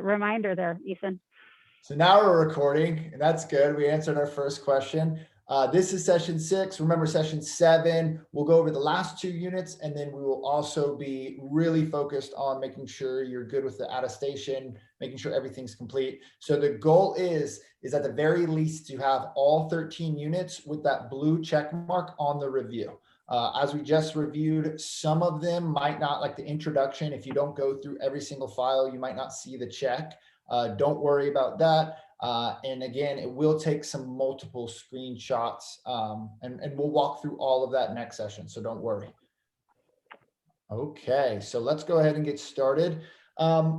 reminder there, Ethan. So now we're recording, and that's good. We answered our first question. This is session 6. Remember, session 7, we'll go over the last 2 units, and then we will also be really focused on making sure you're good with the attestation, making sure everything's complete. So the goal is at the very least to have all 13 units with that blue check mark on the review. As we just reviewed, some of them might not, like the introduction. If you don't go through every single file, you might not see the check. Don't worry about that. And again, it will take some multiple screenshots, and we'll walk through all of that next session, so don't worry. Okay, so let's go ahead and get started.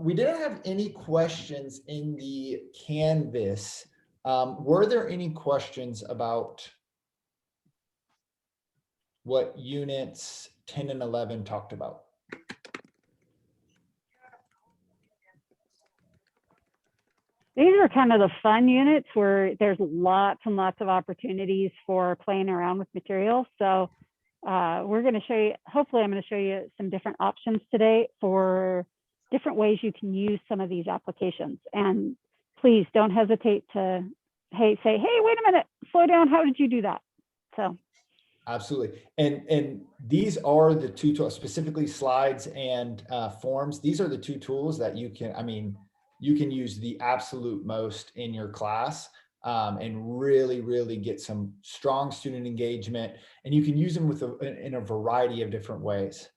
We didn't have any questions in the Canvas. Were there any questions about what units 10 and 11 talked about? These are kind of the fun units where there's lots and lots of opportunities for playing around with materials. So we're going to show you, hopefully I'm going to show you some different options today for different ways you can use some of these applications. And please don't hesitate to say, hey, wait a minute, slow down. How did you do that? So. Absolutely. And these are the 2 tools, specifically slides and forms. These are the 2 tools that you can, you can use the absolute most in your class, and really get some strong student engagement. And you can use them in a variety of different ways.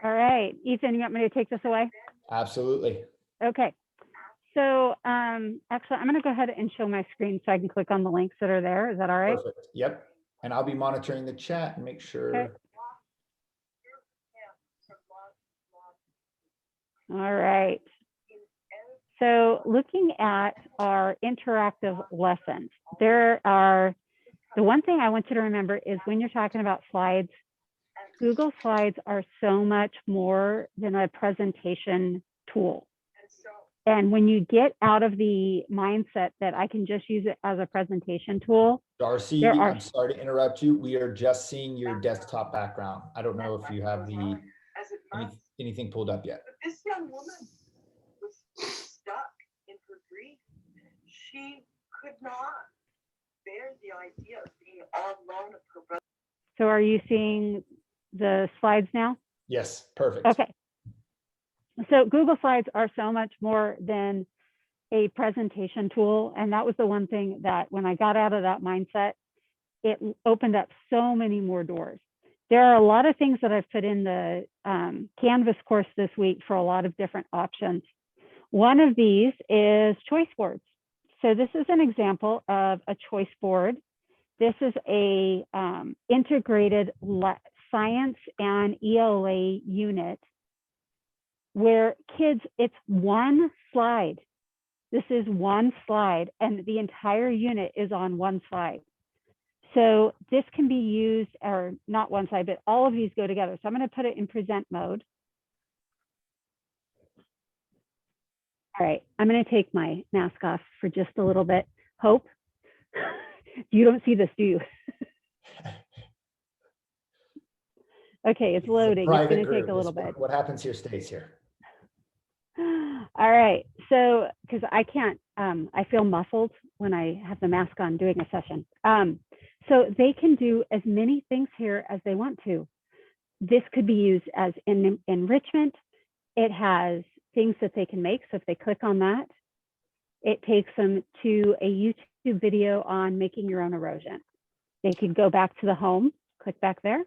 All right, Ethan, you want me to take this away? Absolutely. Okay. So actually, I'm going to go ahead and show my screen so I can click on the links that are there. Is that all right? Perfect. Yep. And I'll be monitoring the chat and make sure. Okay. All right. So looking at our interactive lessons, the one thing I want you to remember is when you're talking about slides, Google Slides are so much more than a presentation tool. And when you get out of the mindset that I can just use it as a presentation tool. Darcy, I'm sorry to interrupt you. We are just seeing your desktop background. I don't know if you have anything pulled up yet. But this young woman was stuck in her grief. She could not bear the idea of being all alone of her brother. So are you seeing the slides now? Yes, perfect. Okay. So Google Slides are so much more than a presentation tool. And that was the one thing that when I got out of that mindset, it opened up so many more doors. There are a lot of things that I've put in the Canvas course this week for a lot of different options. One of these is choice boards. So this is an example of a choice board. This is a integrated science and ELA unit where kids, it's one slide. This is one slide and the entire unit is on one slide. So this can be used, or not one slide, but all of these go together. So I'm going to put it in present mode. All right, I'm going to take my mask off for just a little bit. Hope, you don't see this, do you? Okay, it's loading. It's going to take a little bit. What happens here stays here. All right, so because I can't, I feel muffled when I have the mask on doing a session. So they can do as many things here as they want to. This could be used as enrichment. It has things that they can make. So if they click on that, it takes them to a YouTube video on making your own erosion. They could go back to the home, click back there.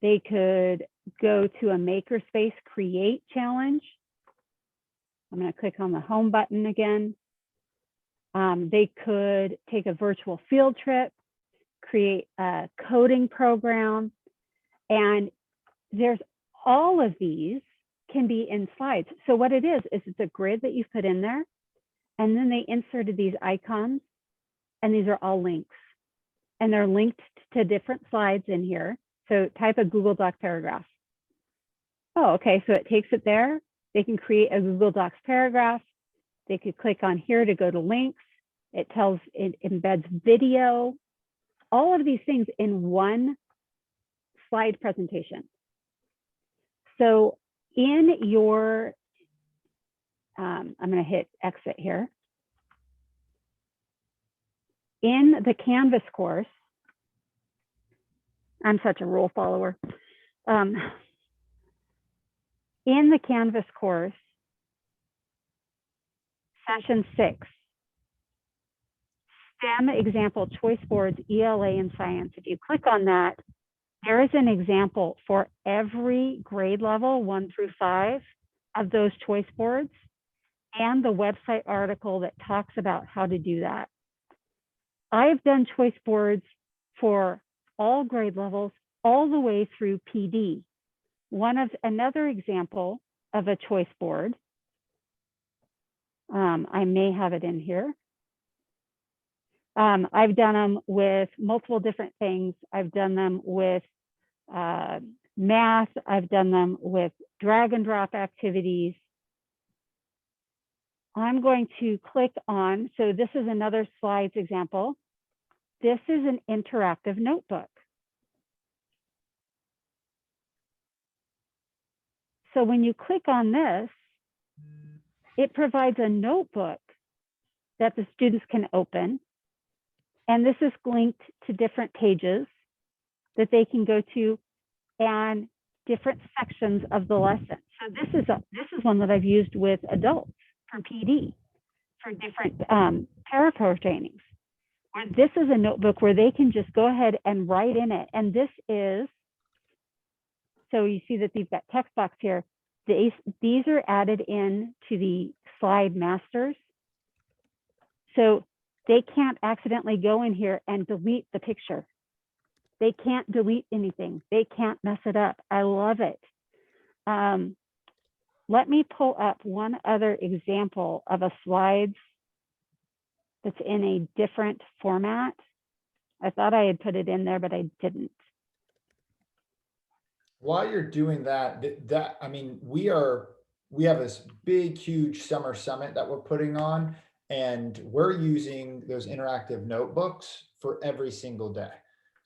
They could go to a makerspace create challenge. I'm going to click on the home button again. They could take a virtual field trip, create a coding program, and there's all of these can be in slides. So what it is it's a grid that you've put in there, and then they inserted these icons, and these are all links, and they're linked to different slides in here. So type a Google Doc paragraph. Oh, okay, so it takes it there. They can create a Google Docs paragraph. They could click on here to go to links. It embeds video, all of these things in one slide presentation. So in your, I'm going to hit exit here. In the Canvas course, I'm such a rule follower. In the Canvas course, session 6, STEM example choice boards, ELA and science. If you click on that, there is an example for every grade level, 1 through 5, of those choice boards, and the website article that talks about how to do that. I've done choice boards for all grade levels, all the way through PD. Another example of a choice board, I may have it in here. I've done them with multiple different things. I've done them with math. I've done them with drag and drop activities. I'm going to click on, so this is another slides example. This is an interactive notebook. So when you click on this, it provides a notebook that the students can open. And this is linked to different pages that they can go to and different sections of the lesson. So this is one that I've used with adults for PD, for different para trainings. Or this is a notebook where they can just go ahead and write in it. And this is, so you see that they've got text box here. These are added in to the slide masters. So they can't accidentally go in here and delete the picture. They can't delete anything. They can't mess it up. I love it. Let me pull up one other example of a slides that's in a different format. I thought I had put it in there, but I didn't. While you're doing that, I mean, we have this big, huge summer summit that we're putting on, and we're using those interactive notebooks for every single day.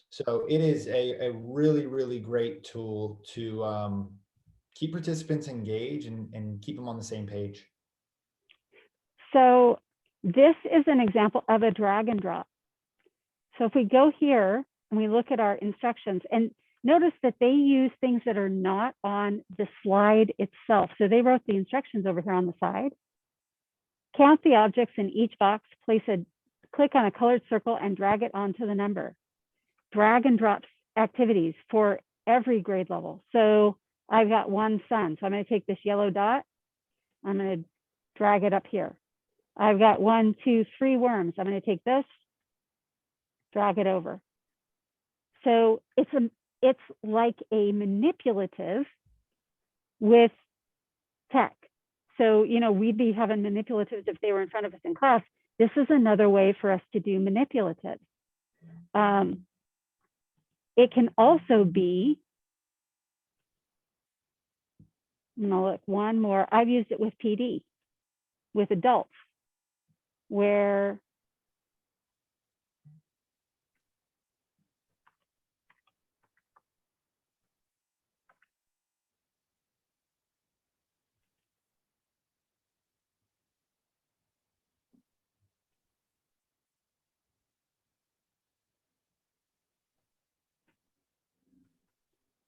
So it is a really, really great tool to keep participants engaged and keep them on the same page. So this is an example of a drag and drop. So if we go here and we look at our instructions, and notice that they use things that are not on the slide itself. So they wrote the instructions over here on the side. Count the objects in each box, click on a colored circle and drag it onto the number. Drag and drop activities for every grade level. So I've got one sun. So I'm going to take this yellow dot. I'm going to drag it up here. I've got 1, 2, 3 worms. I'm going to take this, drag it over. So it's like a manipulative with tech. So, you know, we'd be having manipulatives if they were in front of us in class. This is another way for us to do manipulatives. It can also be, I'm gonna look one more. I've used it with PD, with adults, where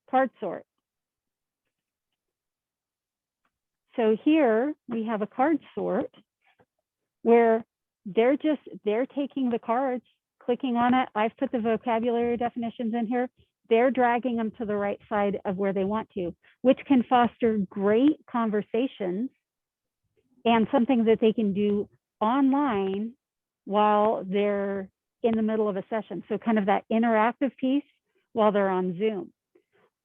card sort. So here we have a card sort where they're taking the cards, clicking on it. I've put the vocabulary definitions in here. They're dragging them to the right side of where they want to, which can foster great conversations and something that they can do online while they're in the middle of a session. So kind of that interactive piece while they're on Zoom.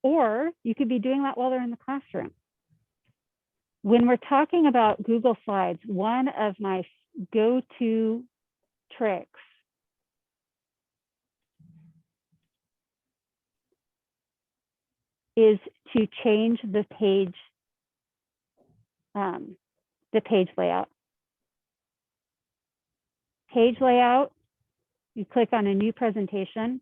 Or you could be doing that while they're in the classroom. When we're talking about Google Slides, one of my go-to tricks is to change the page layout. Page layout, you click on a new presentation.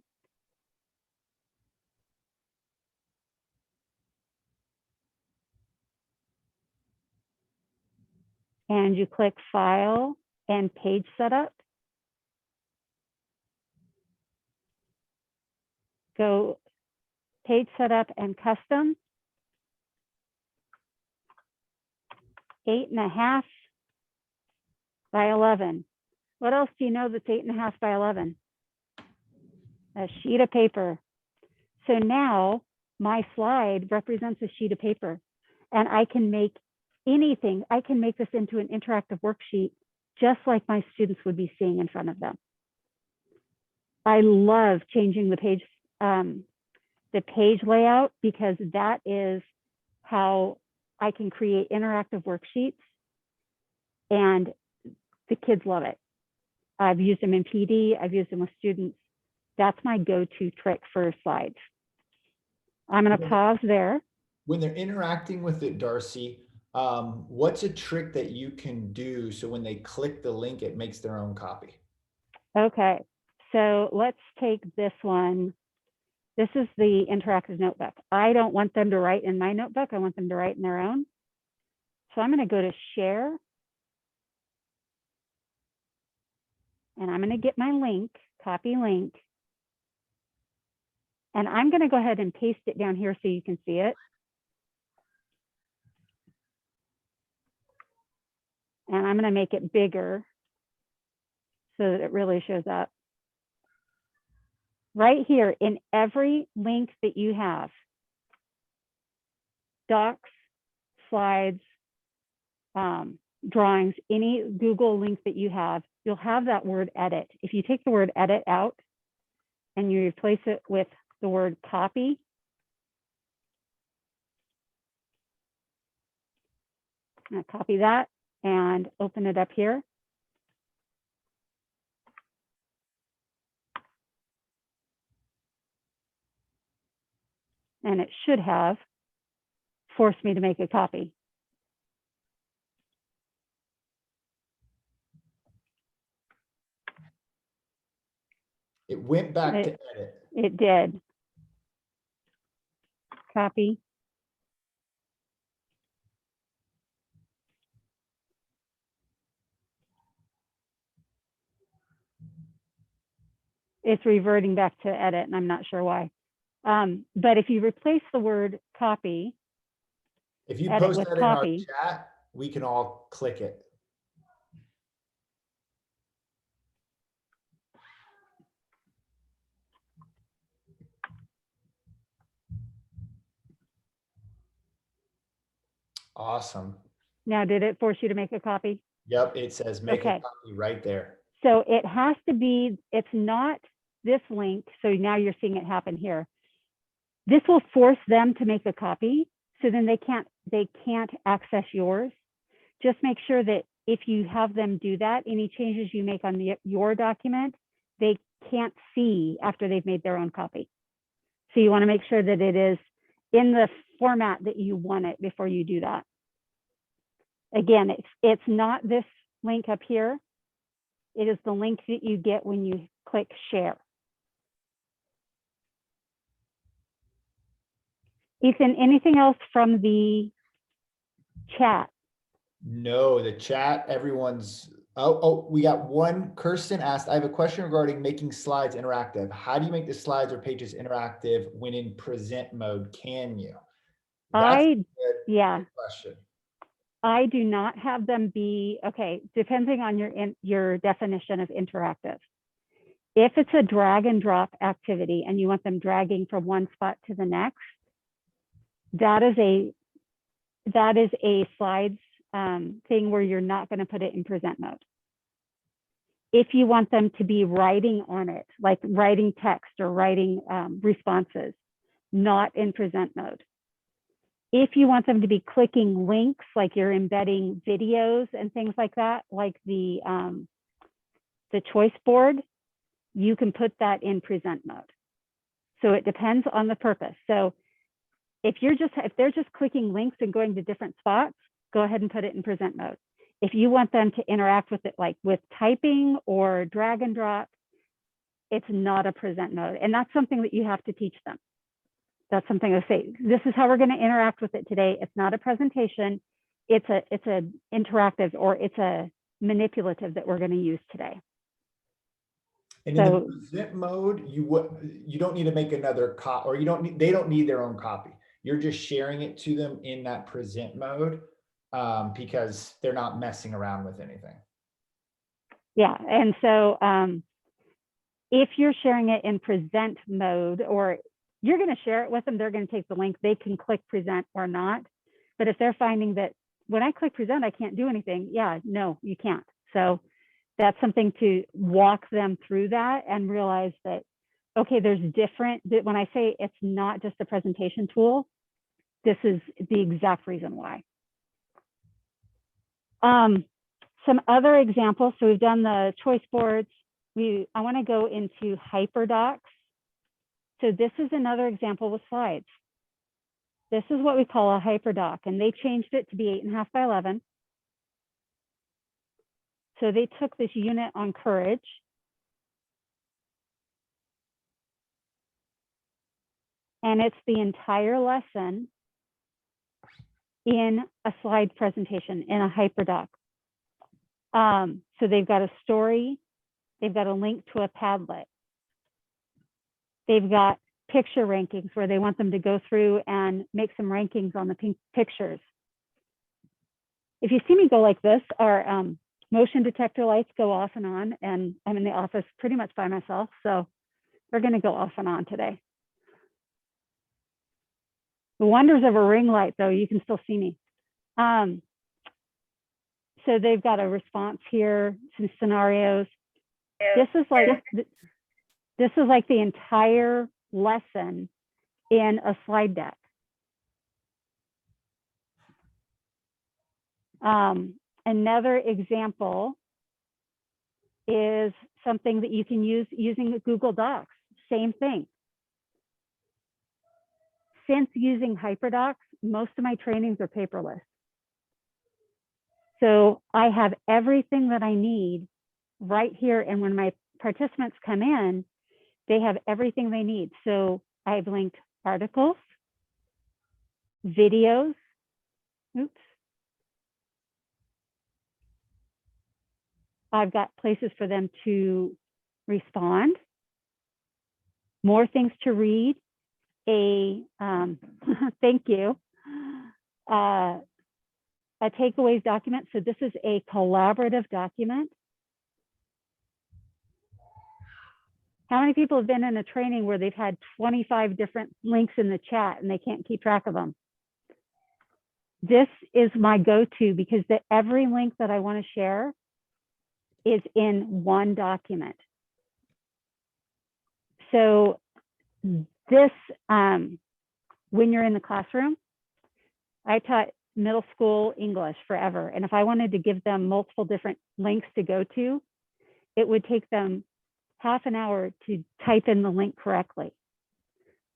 and you click File and Page Setup. Go Page Setup and Custom. 8.5 by 11. What else do you know that's 8.5 by 11? A sheet of paper. So now my slide represents a sheet of paper, and I can make anything. I can make this into an interactive worksheet, just like my students would be seeing in front of them. I love changing the page layout, because that is how I can create interactive worksheets, and the kids love it. I've used them in PD, I've used them with students. That's my go-to trick for slides. I'm going to pause there. When they're interacting with it, Darcy, what's a trick that you can do so when they click the link, it makes their own copy? Okay, so let's take this one. This is the interactive notebook. I don't want them to write in my notebook. I want them to write in their own. So I'm going to go to Share. And I'm going to get my link, copy link. And I'm going to go ahead and paste it down here so you can see it. And I'm going to make it bigger so that it really shows up. Right here, in every link that you have, docs, slides, drawings, any Google link that you have, you'll have that word edit. If you take the word edit out and you replace it with the word copy, I'm going to copy that and open it up here. And it should have forced me to make a copy. It went back to edit. It did. Copy. It's reverting back to edit, and I'm not sure why. But if you replace the word copy, if you post that in our chat, we can all click it. Awesome. Now, did it force you to make a copy? Yep, it says make a copy right there. So it has to be, it's not this link. So now you're seeing it happen here. This will force them to make a copy. So then they can't access yours. Just make sure that if you have them do that, any changes you make on your document, they can't see after they've made their own copy. So you want to make sure that it is in the format that you want it before you do that. Again, it's not this link up here. It is the link that you get when you click share. Ethan, anything else from the chat? No, the chat, everyone's, we got one. Kirsten asked, I have a question regarding making slides interactive. How do you make the slides or pages interactive when in present mode? Can you? That's a good question. I do not have them be, okay, depending on your definition of interactive. If it's a drag and drop activity and you want them dragging from one spot to the next, that is a slides thing where you're not going to put it in present mode. If you want them to be writing on it, like writing text or writing responses, not in present mode. If you want them to be clicking links, like you're embedding videos and things like that, like the choice board, you can put that in present mode. So it depends on the purpose. So if they're just clicking links and going to different spots, go ahead and put it in present mode. If you want them to interact with it, like with typing or drag and drop, it's not a present mode. And that's something that you have to teach them. That's something I say, this is how we're going to interact with it today. It's not a presentation. it's a interactive, or it's a manipulative that we're going to use today. And in the So present mode, you don't need to make another copy, or they don't need their own copy. You're just sharing it to them in that present mode, because they're not messing around with anything. yeah, and so if you're sharing it in present mode, or you're going to share it with them, they're going to take the link, they can click present or not. But if they're finding that when I click present, I can't do anything, yeah, no, you can't. So that's something to walk them through that and realize that, okay, there's different, that when I say it's not just a presentation tool, this is the exact reason why. Some other examples. So we've done the choice boards. I want to go into hyperdocs. So this is another example with slides. This is what we call a hyperdoc, and they changed it to be 8.5 by 11. So they took this unit on courage, and it's the entire lesson in a slide presentation in a hyperdoc. So they've got a story, they've got a link to a Padlet, they've got picture rankings where they want them to go through and make some rankings on the pictures. If you see me go like this, our motion detector lights go off and on, and I'm in the office pretty much by myself, so they're going to go off and on today. The wonders of a ring light, though, you can still see me. So they've got a response here, some scenarios. This is like the entire lesson in a slide deck. Another example is something that you can use using Google Docs. Same thing. Since using HyperDocs, most of my trainings are paperless. So I have everything that I need right here. And when my participants come in, they have everything they need. So I've linked articles, videos, oops. I've got places for them to respond, more things to read, thank you, a takeaways document. So this is a collaborative document. How many people have been in a training where they've had 25 different links in the chat and they can't keep track of them? This is my go-to, because every link that I want to share is in one document. So this, when you're in the classroom, I taught middle school English forever. And if I wanted to give them multiple different links to go to, it would take them half an hour to type in the link correctly.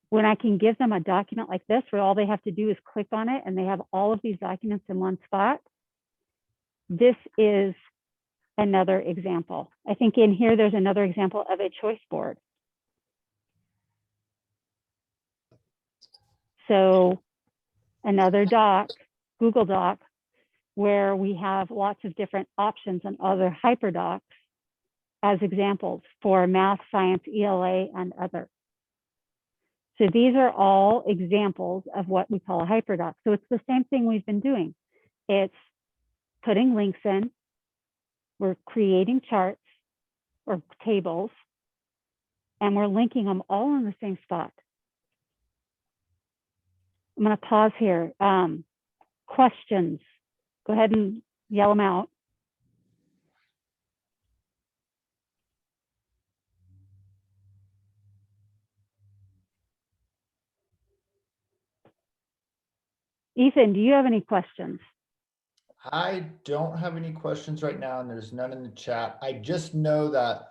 When I can give them a document like this, where all they have to do is click on it and they have all of these documents in one spot, this is another example. I think in here, there's another example of a choice board. So another doc, Google Doc, where we have lots of different options and other hyperdocs as examples for math, science, ELA, and other. So these are all examples of what we call a hyperdoc. So it's the same thing we've been doing. It's putting links in, we're creating charts or tables, and we're linking them all in the same spot. I'm going to pause here. Questions, go ahead and yell them out. Ethan, do you have any questions? I don't have any questions right now, and there's none in the chat. I just know that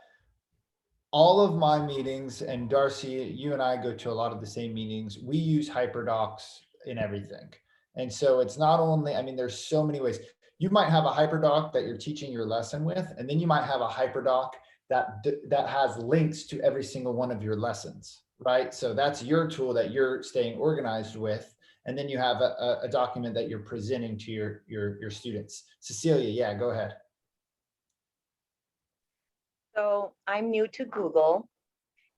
all of my meetings, and Darcy, you and I go to a lot of the same meetings, we use hyperdocs in everything. And so it's not only, I mean, there's so many ways. You might have a hyperdoc that you're teaching your lesson with, and then you might have a hyperdoc that has links to every single one of your lessons, right? So that's your tool that you're staying organized with. and then you have a document that you're presenting to your students. Cecilia, yeah, go ahead. So I'm new to Google,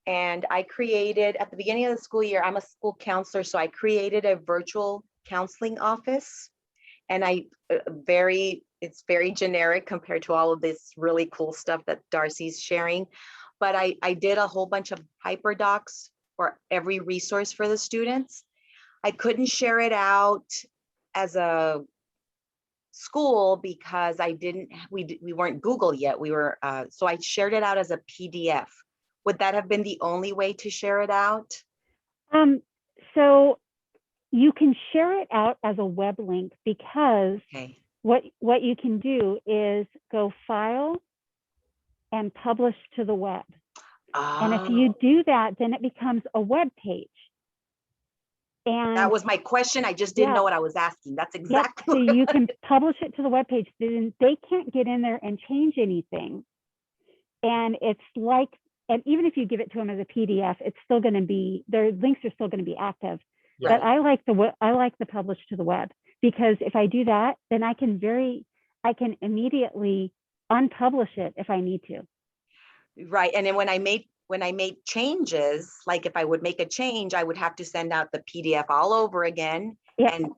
and I created at the beginning of the school year, I'm a school counselor, so I created a virtual counseling office. And it's very generic compared to all of this really cool stuff that Darcy's sharing. But I did a whole bunch of hyperdocs for every resource for the students. I couldn't share it out as a school because we weren't Google yet. We were, so I shared it out as a PDF. Would that have been the only way to share it out? So you can share it out as a web link, because Okay. what you can do is go file and publish to the web. And if you do that, then it becomes a web page. And that was my question. I just didn't know what I was asking. That's exactly. So you can publish it to the web page. Then they can't get in there and change anything. And it's like, and even if you give it to them as a PDF, it's still going to be, their links are still going to be active. Yeah. But I like the publish to the web, because if I do that, then I can immediately unpublish it if I need to. Right. And then when I made changes, like if I would make a change, I would have to send out the PDF all over again. Yeah, And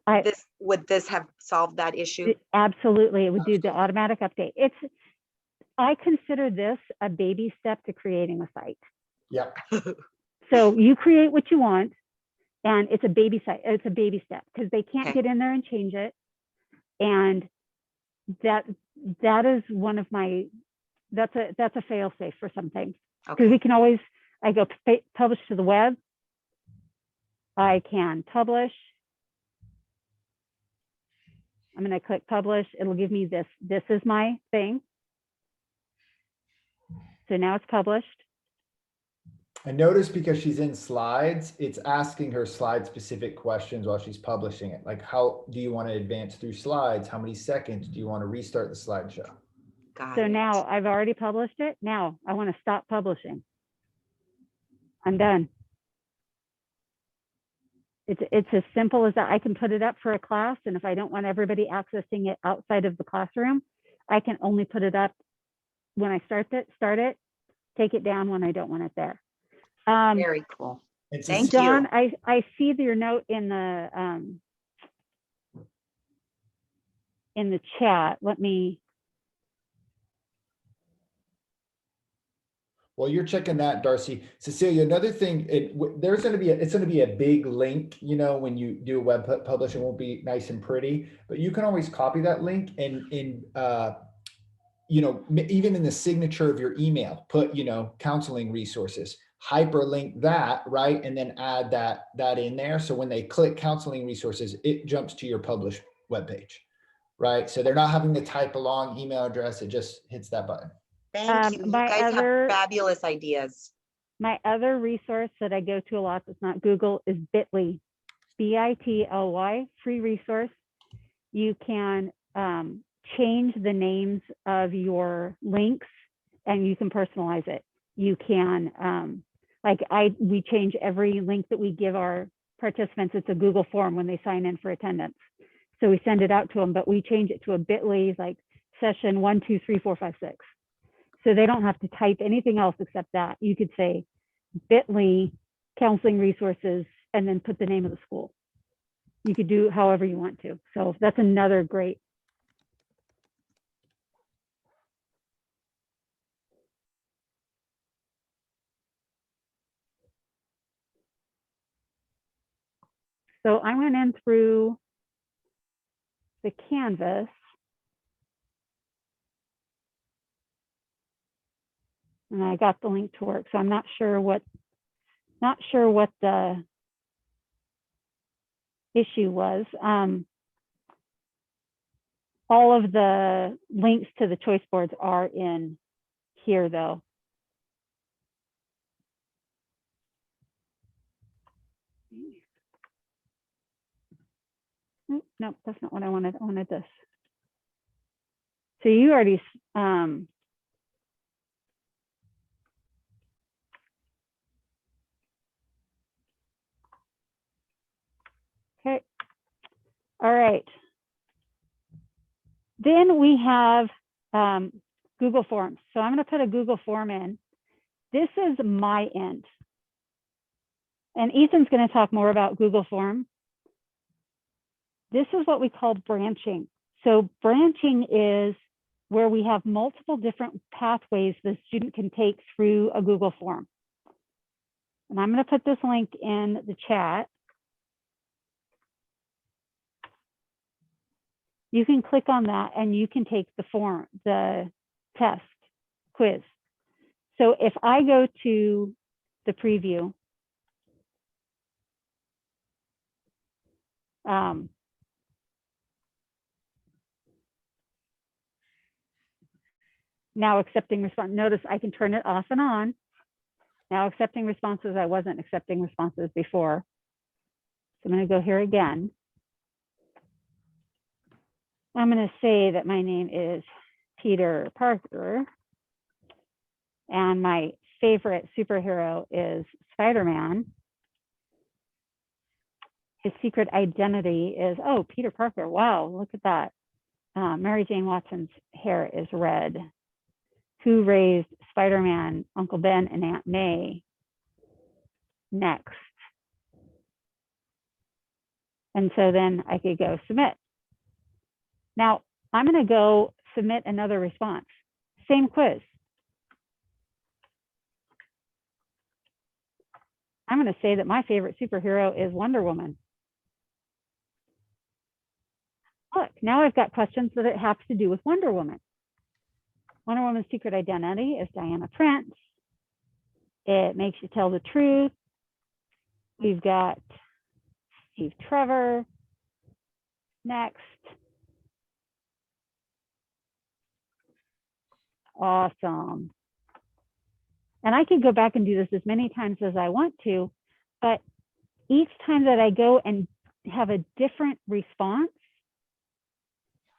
would this have solved that issue? Absolutely. It would do the automatic update. I consider this a baby step to creating a site. Yep. So you create what you want, and it's a baby site. It's a baby step, because they can't get in there and change it. And that is one of my, that's a fail safe for some things, because we can always, I go publish to the web. I can publish. I'm going to click publish. It'll give me this. This is my thing. So now it's published. And notice, because she's in slides, it's asking her slide specific questions while she's publishing it. Like, how do you want to advance through slides? How many seconds do you want to restart the slideshow? So now I've already published it. Now I want to stop publishing. I'm done. It's as simple as that. I can put it up for a class, and if I don't want everybody accessing it outside of the classroom, I can only put it up when I start it, take it down when I don't want it there. Very cool. Thank John, you. I see your note in the chat. Let me. Well, you're checking that, Darcy. Cecilia, another thing, it's going to be a big link, you know, when you do a web publish, it won't be nice and pretty, but you can always copy that link and you know, even in the signature of your email, put, you know, counseling resources, hyperlink that, right? And then add that in there. So when they click counseling resources, it jumps to your published webpage, right? So they're not having to type a long email address. It just hits that button. Thank you. You guys have fabulous ideas. My other resource that I go to a lot that's not Google is Bitly, BITLY, free resource. You can change the names of your links, and you can personalize it. You can, we change every link that we give our participants. It's a Google form when they sign in for attendance. So we send it out to them, but we change it to a Bitly, like session 1, 2, 3, 4, 5, 6. So they don't have to type anything else except that. You could say Bitly counseling resources and then put the name of the school. You could do however you want to. So that's another great. So I went in through the Canvas. And I got the link to work. So I'm not sure what the issue was. All of the links to the choice boards are in here though. Nope, that's not what I wanted. I wanted this. So you already, okay, All right. Then we have Google Forms. So I'm going to put a Google form in. This is my end. And Ethan's going to talk more about Google Forms. This is what we call branching. So branching is where we have multiple different pathways the student can take through a Google form. And I'm going to put this link in the chat. You can click on that and you can take the test quiz. So if I go to the preview, now accepting response, notice I can turn it off and on. Now accepting responses, I wasn't accepting responses before. So I'm going to go here again. I'm going to say that my name is Peter Parker and my favorite superhero is Spider-Man. His secret identity is, oh, Peter Parker. Wow, look at that. Mary Jane Watson's hair is red. Who raised Spider-Man, Uncle Ben, and Aunt May? Next. And so then I could go submit. Now, I'm going to go submit another response. Same quiz. I'm going to say that my favorite superhero is Wonder Woman. Look, now I've got questions that it have to do with Wonder Woman. Wonder Woman's secret identity is Diana Prince. It makes you tell the truth. We've got Steve Trevor. Next. Awesome. And I could go back and do this as many times as I want to, but each time that I go and have a different response,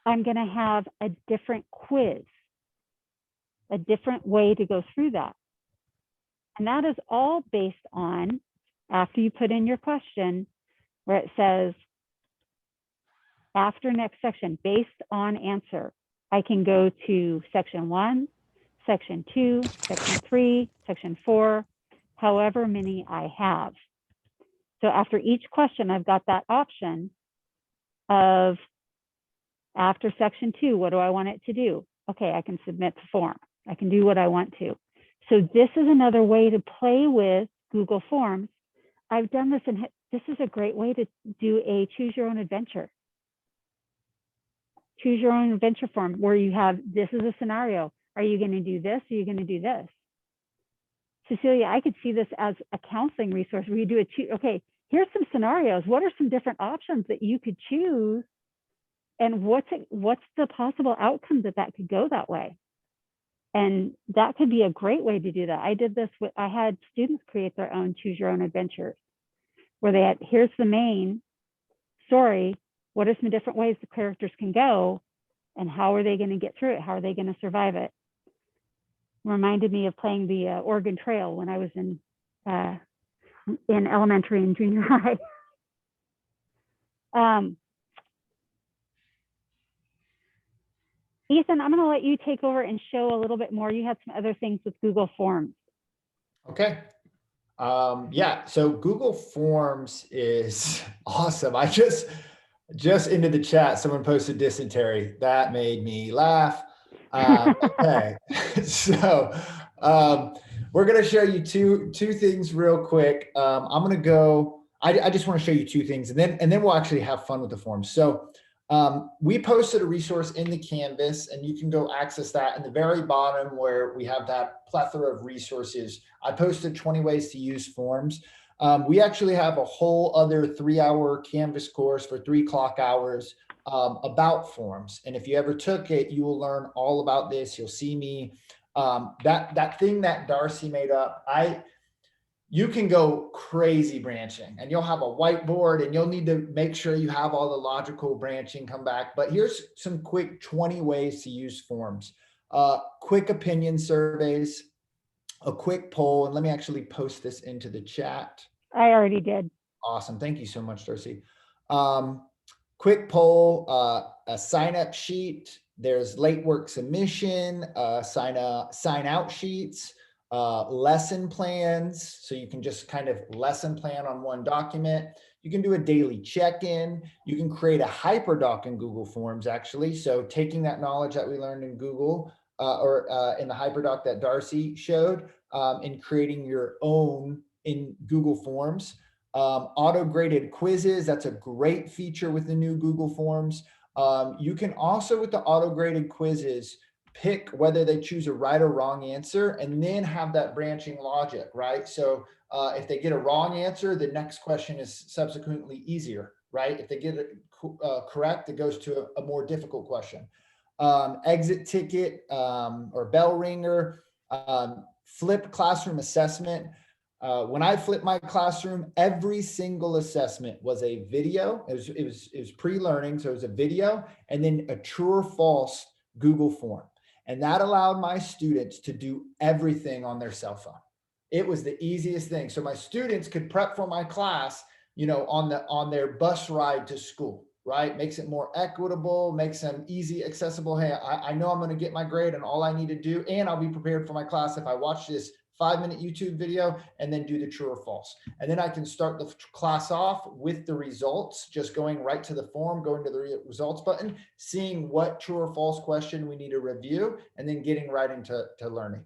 I'm going to have a different quiz, a different way to go through that. And that is all based on, after you put in your question, where it says, after next section, based on answer, I can go to section 1, section 2, section 3, section 4, however many I have. So after each question, I've got that option of, after section 2, what do I want it to do? Okay, I can submit the form. I can do what I want to. So this is another way to play with Google Forms. I've done this, and this is a great way to do a choose your own adventure. Choose your own adventure form where you have, this is a scenario. Are you going to do this? Are you going to do this? Cecilia, I could see this as a counseling resource where you do okay, here's some scenarios. What are some different options that you could choose? And what's the possible outcome that could go that way? And that could be a great way to do that. I did this I had students create their own choose your own adventures where they had, here's the main story. What are some different ways the characters can go and how are they going to get through it? How are they going to survive it? Reminded me of playing the Oregon Trail when I was in elementary and junior high. Ethan, I'm going to let you take over and show a little bit more. You had some other things with Google Forms. Okay. Yeah, so Google Forms is awesome. I just into the chat, someone posted dysentery. That made me laugh. Okay, so we're going to show you two things real quick. I'm going to go, I just want to show you two things and then we'll actually have fun with the forms. So we posted a resource in the Canvas and you can go access that in the very bottom where we have that plethora of resources. I posted 20 ways to use forms. We actually have a whole other 3-hour Canvas course for 3 clock hours about forms. And if you ever took it, you will learn all about this. You'll see me, that thing that Darcy made up, you can go crazy branching and you'll have a whiteboard and you'll need to make sure you have all the logical branching come back. But here's some quick 20 ways to use forms. Quick opinion surveys, a quick poll, and let me actually post this into the chat. I already did. Awesome. Thank you so much, Darcy. quick poll, a sign up sheet. There's late work submission, sign out sheets, lesson plans. So you can just kind of lesson plan on one document. You can do a daily check-in. You can create a hyperdoc in Google Forms, actually. So taking that knowledge that we learned in Google or in the hyperdoc that Darcy showed, and creating your own in Google Forms. Auto-graded quizzes, that's a great feature with the new Google Forms. You can also, with the auto-graded quizzes, pick whether they choose a right or wrong answer and then have that branching logic, right? So if they get a wrong answer, the next question is subsequently easier, right? If they get it correct, it goes to a more difficult question. Exit ticket or bell ringer, flipped classroom assessment. When I flipped my classroom, every single assessment was a video. It was pre-learning, so it was a video, and then a true or false Google form. And that allowed my students to do everything on their cell phone. It was the easiest thing. So my students could prep for my class, you know, on their bus ride to school, right? Makes it more equitable, makes them easy, accessible. Hey, I know I'm going to get my grade and all I need to do, and I'll be prepared for my class if I watch this 5-minute YouTube video and then do the true or false. And then I can start the class off with the results, just going right to the form, going to the results button, seeing what true or false question we need to review, and then getting right into learning.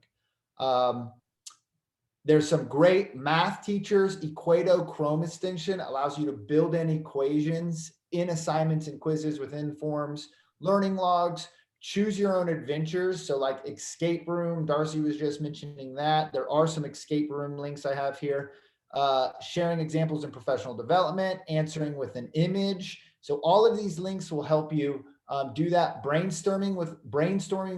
There's some great math teachers. Equato Chrome extension allows you to build in equations in assignments and quizzes within forms. Learning logs, choose your own adventures. So like escape room, Darcy was just mentioning that. There are some escape room links I have here. Sharing examples in professional development, answering with an image. So all of these links will help you do that. Brainstorming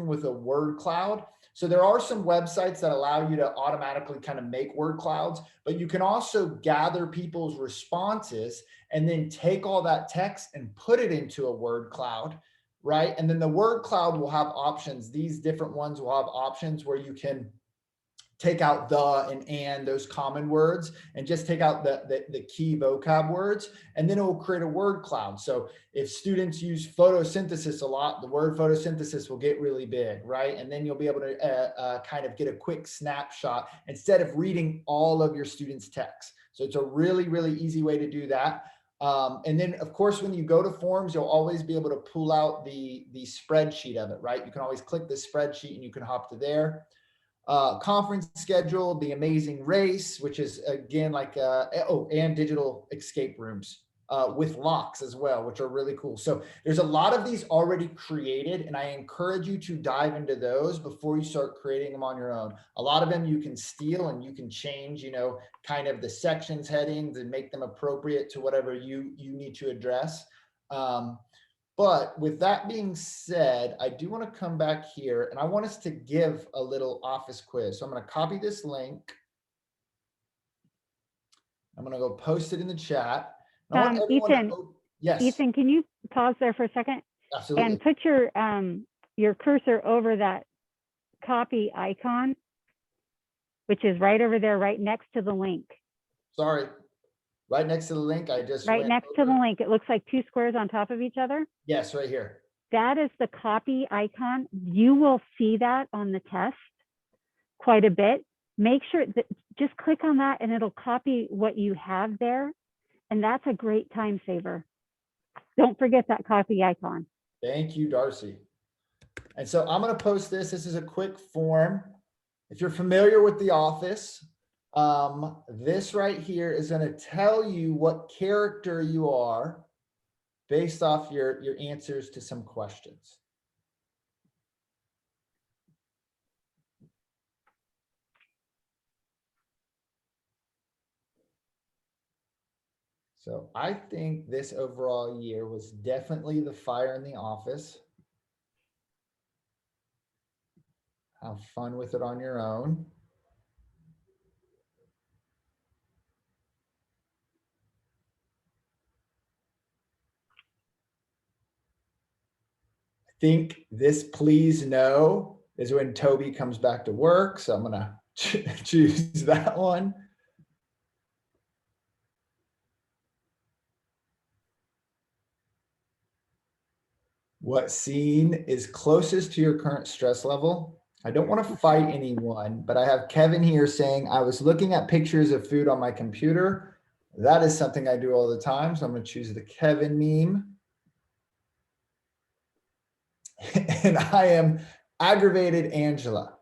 with a word cloud. So there are some websites that allow you to automatically kind of make word clouds, but you can also gather people's responses and then take all that text and put it into a word cloud, right? And then the word cloud will have options. These different ones will have options where you can take out the and those common words and just take out the key vocab words, and then it will create a word cloud. So if students use photosynthesis a lot, the word photosynthesis will get really big, right? And then you'll be able to kind of get a quick snapshot instead of reading all of your students' text. So it's a really, really easy way to do that. And then of course, when you go to forms, you'll always be able to pull out the spreadsheet of it, right? You can always click the spreadsheet and you can hop to there. Conference schedule, the amazing race, which is again like, and digital escape rooms with locks as well, which are really cool. So there's a lot of these already created, and I encourage you to dive into those before you start creating them on your own. A lot of them you can steal and you can change, you know, kind of the sections headings and make them appropriate to whatever you need to address. But with that being said, I do want to come back here and I want us to give a little office quiz. So I'm going to copy this link. I'm going to go post it in the chat. I want everyone Ethan, to, yes. Ethan, can you pause there for a second? Absolutely. And put your cursor over that copy icon, which is right over there, right next to the link. Sorry. Right next to the link, I just right next to the link. It looks like two squares on top of each other. Yes, right here. That is the copy icon. You will see that on the test quite a bit. Make sure that just click on that and it'll copy what you have there. And that's a great time saver. Don't forget that copy icon. Thank you, Darcy. And so I'm going to post this. This is a quick form. If you're familiar with the Office, this right here is going to tell you what character you are based off your answers to some questions. So I think this overall year was definitely the fire in the office. Have fun with it on your own. I think this please no is when Toby comes back to work. So I'm going to choose that one. What scene is closest to your current stress level? I don't want to fight anyone, but I have Kevin here saying, I was looking at pictures of food on my computer. That is something I do all the time. So I'm going to choose the Kevin meme. And I am aggravated Angela.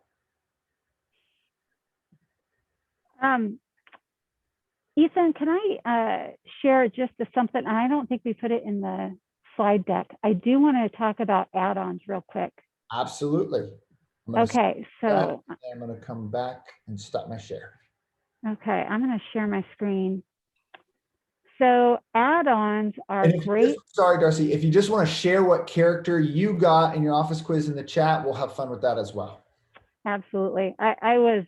Ethan, can I share just something? And I don't think we put it in the slide deck. I do want to talk about add-ons real quick. Absolutely. Okay, so I'm going to come back and stop my share. okay, I'm going to share my screen. So add-ons are And if great. sorry, Darcy, if you just want to share what character you got in your office quiz in the chat, we'll have fun with that as well. Absolutely. I was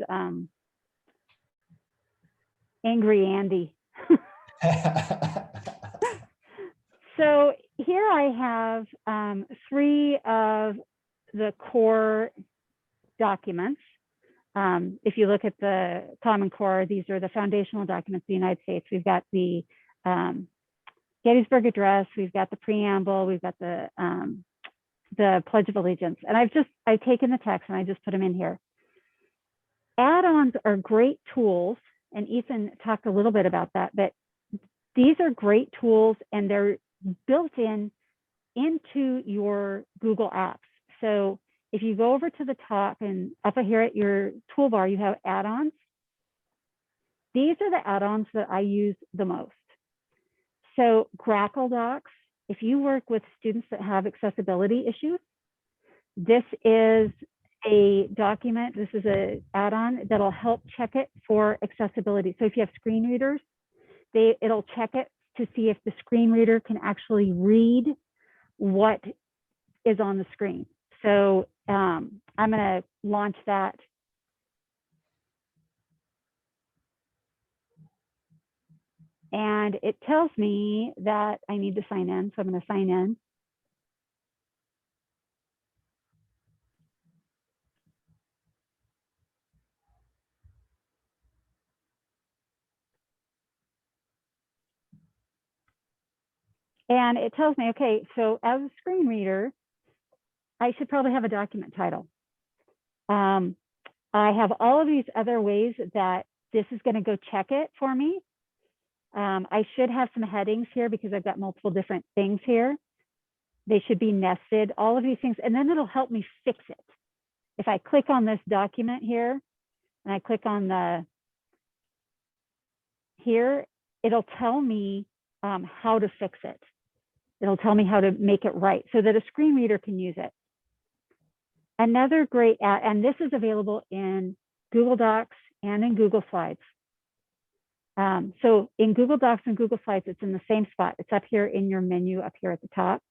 Angry Andy. So here I have 3 of the core documents. If you look at the Common Core, these are the foundational documents of the United States. We've got the Gettysburg Address, we've got the preamble, we've got the Pledge of Allegiance. And I've taken the text and I just put them in here. Add-ons are great tools, and Ethan talked a little bit about that, but these are great tools and they're built into your Google Apps. So if you go over to the top and up here at your toolbar, you have add-ons. These are the add-ons that I use the most. So Grackle Docs, if you work with students that have accessibility issues, this is a document, this is an add-on that'll help check it for accessibility. So if you have screen readers, it'll check it to see if the screen reader can actually read what is on the screen. So I'm going to launch that. And it tells me that I need to sign in. So I'm going to sign in. And it tells me, okay, so as a screen reader, I should probably have a document title. I have all of these other ways that this is going to go check it for me. I should have some headings here because I've got multiple different things here. They should be nested, all of these things, and then it'll help me fix it. If I click on this document here and I click on here, it'll tell me how to fix it. It'll tell me how to make it right so that a screen reader can use it. Another great add, and this is available in Google Docs and in Google Slides. So in Google Docs and Google Slides, it's in the same spot. It's up here in your menu up here at the top.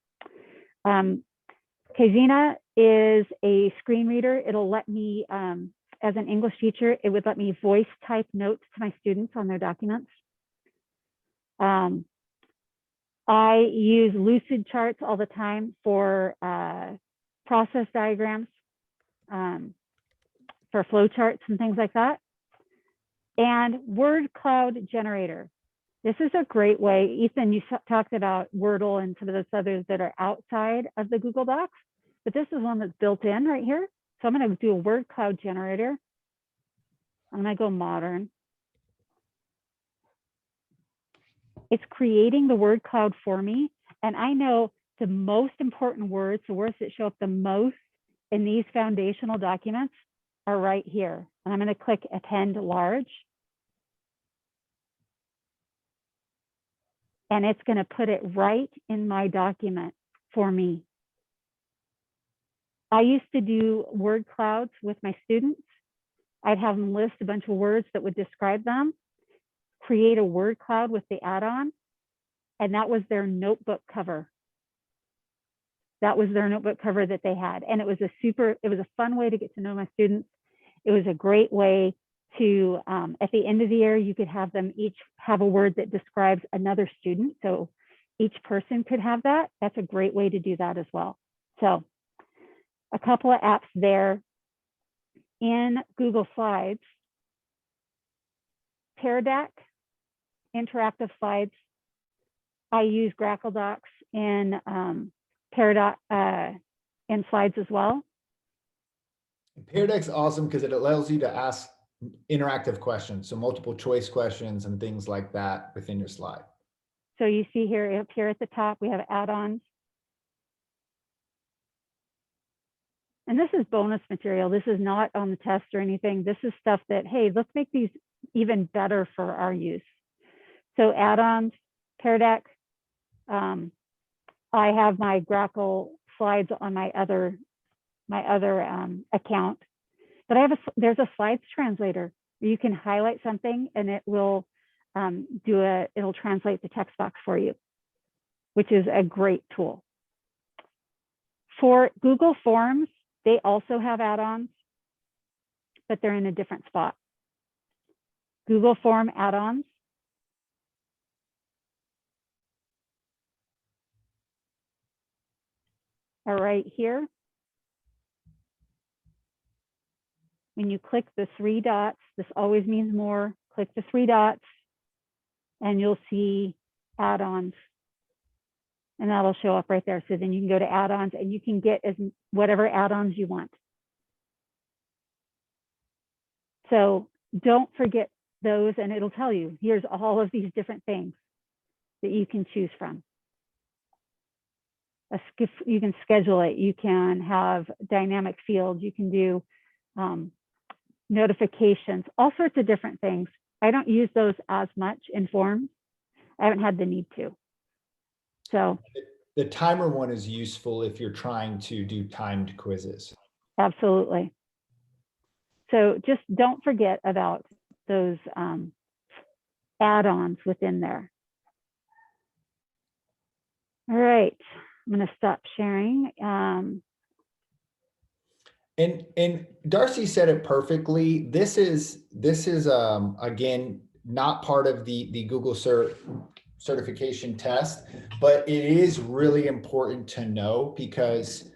Kazina is a screen reader. It'll let me, as an English teacher, it would let me voice type notes to my students on their documents. I use Lucid charts all the time for process diagrams, for flow charts and things like that. And word cloud generator. This is a great way. Ethan, you talked about Wordle and some of those others that are outside of the Google Docs, but this is one that's built in right here. So I'm going to do a word cloud generator. I'm going to go modern. It's creating the word cloud for me. And I know the most important words, the words that show up the most in these foundational documents are right here. And I'm going to click append large. And it's going to put it right in my document for me. I used to do word clouds with my students. I'd have them list a bunch of words that would describe them, create a word cloud with the add-on, and that was their notebook cover. That was their notebook cover that they had. And it was a fun way to get to know my students. It was a great way to, at the end of the year, you could have them each have a word that describes another student. So each person could have that. That's a great way to do that as well. So a couple of apps there. In Google Slides, Pear Deck, interactive slides. I use Grackle Docs in Paradox in slides as well. Pear Deck's awesome because it allows you to ask interactive questions, so multiple choice questions and things like that within your slide. So you see here, up here at the top, we have add-ons. And this is bonus material. This is not on the test or anything. This is stuff that, hey, let's make these even better for our use. So add-ons, Pear Deck. I have my Grackle slides on my other account, but there's a slides translator where you can highlight something and it will it'll translate the text box for you, which is a great tool. For Google Forms, they also have add-ons, but they're in a different spot. Google Form add-ons. Are right here. When you click the 3 dots, this always means more, click the 3 dots and you'll see add-ons. And that'll show up right there. So then you can go to add-ons and you can get whatever add-ons you want. So don't forget those, and it'll tell you, here's all of these different things that you can choose from. You can schedule it. You can have dynamic fields. You can do notifications, all sorts of different things. I don't use those as much in Forms. I haven't had the need to. So the timer one is useful if you're trying to do timed quizzes. Absolutely. So just don't forget about those add-ons within there. All right, I'm going to stop sharing. And Darcy said it perfectly. This is again not part of the Google certification test, but it is really important to know, because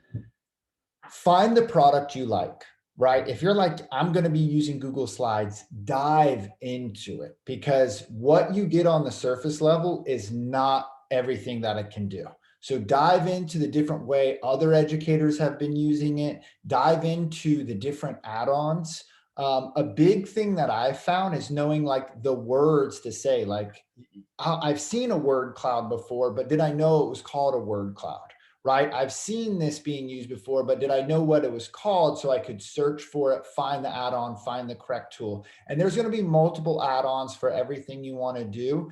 find the product you like, right? If you're like, I'm going to be using Google Slides, dive into it, because what you get on the surface level is not everything that it can do. So dive into the different way other educators have been using it. Dive into the different add-ons. A big thing that I've found is knowing like the words to say. Like I've seen a word cloud before, but did I know it was called a word cloud, right? I've seen this being used before, but did I know what it was called so I could search for it, find the add-on, find the correct tool? And there's going to be multiple add-ons for everything you want to do.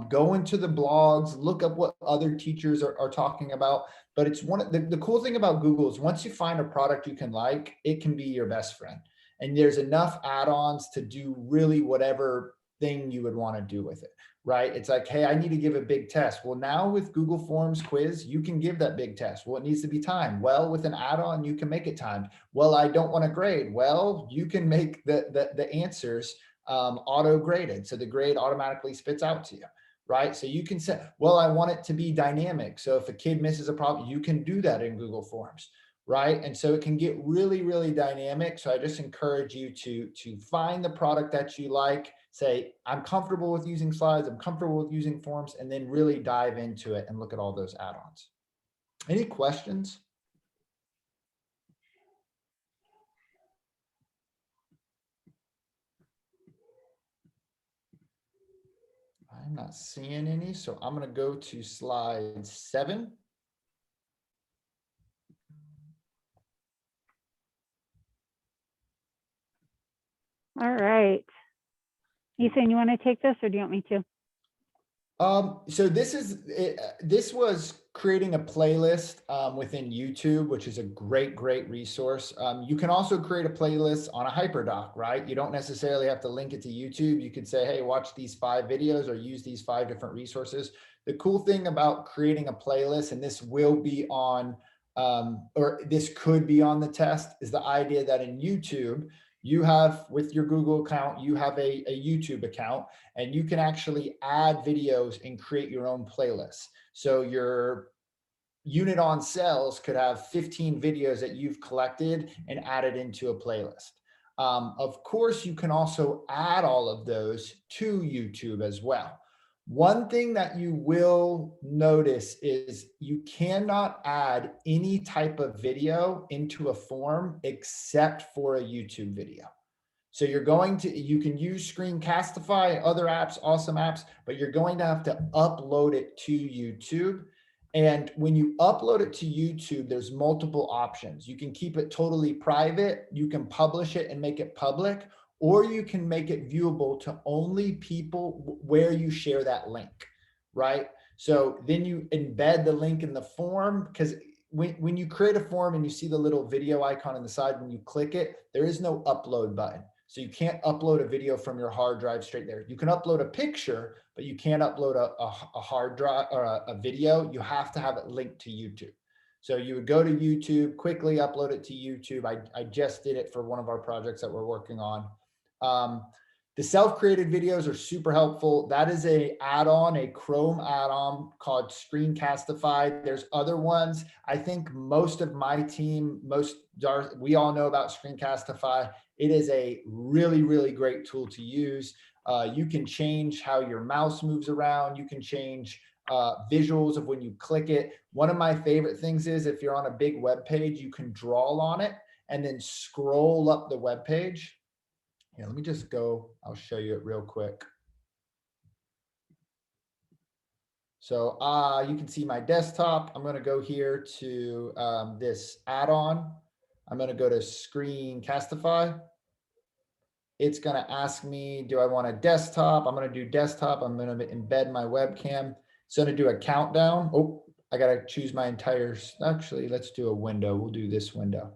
Go into the blogs, look up what other teachers are talking about. But it's the cool thing about Google is once you find a product you can like, it can be your best friend. And there's enough add-ons to do really whatever thing you would want to do with it, right? It's like, hey, I need to give a big test. Well, now with Google Forms quiz, you can give that big test. Well, it needs to be timed. Well, with an add-on, you can make it timed. Well, I don't want to grade. Well, you can make the answers auto graded. So the grade automatically spits out to you, right? So you can say, well, I want it to be dynamic. So if a kid misses a problem, you can do that in Google Forms, right? And so it can get really, really dynamic. So I just encourage you to find the product that you like, say, I'm comfortable with using slides, I'm comfortable with using forms, and then really dive into it and look at all those add-ons. Any questions? I'm not seeing any, so I'm going to go to slide 7. All right. Ethan, you want to take this or do you want me to? So this was creating a playlist within YouTube, which is a great resource. You can also create a playlist on a hyperdoc, right? You don't necessarily have to link it to YouTube. You could say, hey, watch these 5 videos or use these 5 different resources. The cool thing about creating a playlist, and this will be on, or this could be on the test, is the idea that in YouTube, you have, with your Google account, you have a YouTube account, and you can actually add videos and create your own playlists. So your unit on sales could have 15 videos that you've collected and added into a playlist. Of course, you can also add all of those to YouTube as well. One thing that you will notice is you cannot add any type of video into a form except for a YouTube video. So you can use Screencastify, other apps, awesome apps, but you're going to have to upload it to YouTube. And when you upload it to YouTube, there's multiple options. You can keep it totally private. You can publish it and make it public, or you can make it viewable to only people where you share that link, right? So then you embed the link in the form, because when you create a form and you see the little video icon on the side, when you click it, there is no upload button. So you can't upload a video from your hard drive straight there. You can upload a picture, but you can't upload a hard drive or a video. You have to have it linked to YouTube. So you would go to YouTube, quickly upload it to YouTube. I just did it for one of our projects that we're working on. The self-created videos are super helpful. That is a add-on, a Chrome add-on called Screencastify. There's other ones. I think most of my team, we all know about Screencastify. It is a really, really great tool to use. You can change how your mouse moves around. You can change visuals of when you click it. One of my favorite things is if you're on a big web page, you can draw on it and then scroll up the web page. Yeah, let me just go, I'll show you it real quick. So you can see my desktop. I'm going to go here to this add-on. I'm going to go to Screencastify. It's going to ask me, do I want a desktop? I'm going to do desktop. I'm going to embed my webcam. It's going to do a countdown. Oh, I got to choose my entire, actually, let's do a window. We'll do this window.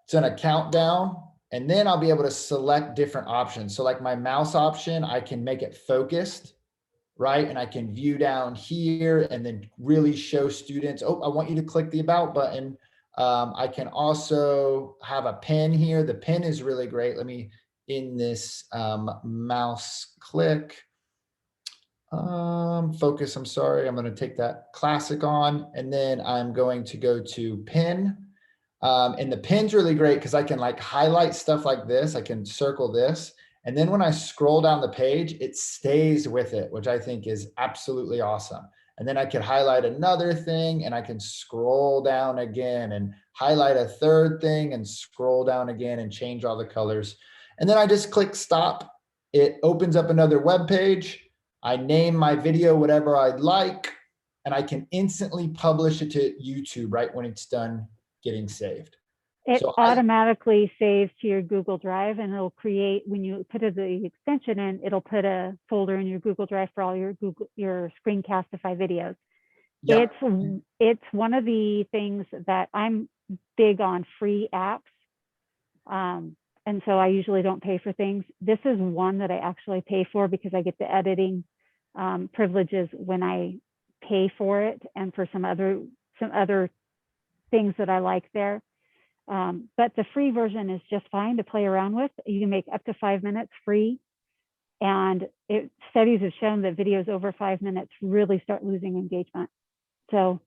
It's going to count down, and then I'll be able to select different options. So like my mouse option, I can make it focused, right? And I can view down here and then really show students, oh, I want you to click the about button. I can also have a pen here. The pen is really great. Let me, in this mouse click, focus, I'm sorry. I'm going to take that classic on, and then I'm going to go to pen. And the pin's really great because I can like highlight stuff like this. I can circle this. And then when I scroll down the page, it stays with it, which I think is absolutely awesome. And then I can highlight another thing and I can scroll down again and highlight a third thing and scroll down again and change all the colors. And then I just click stop. It opens up another web page. I name my video whatever I'd like, and I can instantly publish it to YouTube right when it's done getting saved. It So automatically saves to your Google Drive, and it'll create, when you put the extension in, it'll put a folder in your Google Drive for all your Screencastify videos. Yep. It's one of the things that I'm big on, free apps. And so I usually don't pay for things. This is one that I actually pay for because I get the editing privileges when I pay for it, and for some other things that I like there. But the free version is just fine to play around with. You can make up to 5 minutes free. And studies have shown that videos over 5 minutes really start losing engagement. So